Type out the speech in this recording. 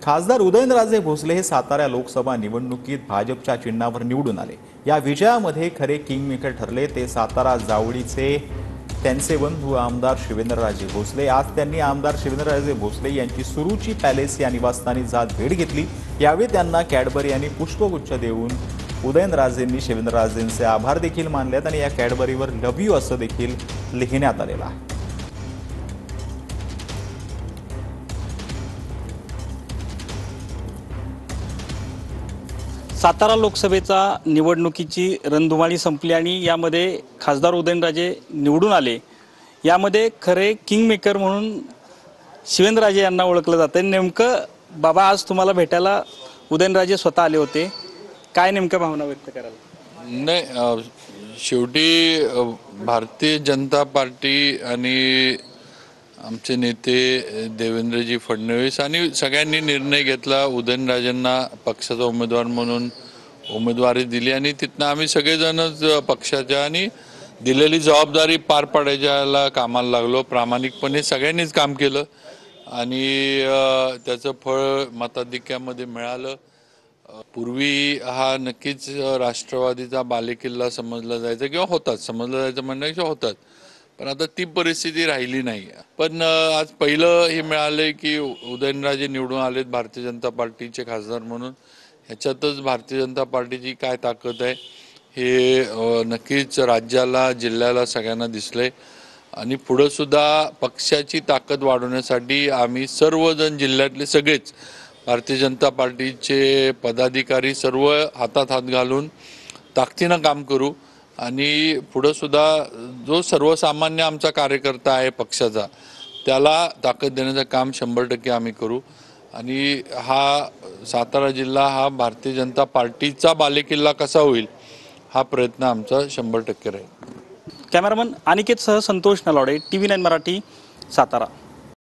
खासदार उदयनराजे भोसले हे सातारा लोकसभा निवडणुकीत भाजपच्या चिन्हावर निवडून आले। या विजयामध्ये खरे किंगमेकर ठरले ते सातारा जावळीचे त्यांचे बंधू आमदार शिवेंद्रराजे भोसले। आज त्यांनी आमदार शिवेंद्रराजे भोसले यांची सुरुची पॅलेस या निवासस्थानी जात भेट घेतली। यावेळी त्यांना कॅडबरी आणि पुष्पगुच्छ देऊन उदयनराजेंनी शिवेंद्रराजेंचे आभार देखील मानलेत आणि या कॅडबरीवर लव्ह यू असं देखील लिहिण्यात आलेलं आहे। सातारा लोकसभेचा निवडणुकीची रणधुमाळी संपली आणि यामध्ये खासदार उदयनराजे निवडून आले। यामध्ये खरे किंगमेकर म्हणून शिवेंद्रराजे यांना ओळखलं जातं। नेमकं बाबा आज तुम्हाला भेटायला उदयनराजे स्वतः आले होते, काय नेमक्या भावना व्यक्त कराल? नाही, शेवटी भारतीय जनता पार्टी आणि आमचे नेते देवेंद्रजी फडणवीस आणि सगळ्यांनी निर्णय घेतला, उदयनराजेंना पक्षाचा उमेदवार म्हणून उमेदवारी दिली आणि तिथनं आम्ही सगळेजणच पक्षाच्या आणि दिलेली जबाबदारी पार पाडायला कामाला लागलो। प्रामाणिकपणे सगळ्यांनीच काम केलं आणि त्याचं फळ मताधिक्यामध्ये मिळालं। पूर्वी हा नक्कीच राष्ट्रवादीचा बालेकिल्ला समजला जायचा किंवा होताच, समजला जायचं म्हणण्यापेक्षा होतात, पण आता ती परिस्थिती राहिली नाही। पण आज पहिलं हे मिळालंय की उदयनराजे निवडून आलेत भारतीय जनता पार्टीचे खासदार म्हणून। ह्याच्यातच भारतीय जनता पार्टीची काय ताकद आहे हे नक्कीच राज्याला, जिल्ह्याला सगळ्यांना दिसलंय आणि पुढे सुद्धा पक्षाची ताकद वाढवण्यासाठी आम्ही सर्वजण जिल्ह्यातले सगळेच भारतीय जनता पार्टीचे पदाधिकारी सर्व हातात हात घालून ताकदीनं काम करू आणि पुढे सुद्धा जो सर्वसामान्य आमचा कार्यकर्ता आहे पक्षाचा त्याला ताकद देण्याचं काम 100% आम्ही करू आणि हा सातारा जिल्हा हा भारतीय जनता पार्टीचा बालेकिल्ला कसा होईल हा प्रयत्न आमचा 100% राहील। कॅमेरामन अनिकेत सह संतोष नलावडे, TV9 मराठी, सातारा।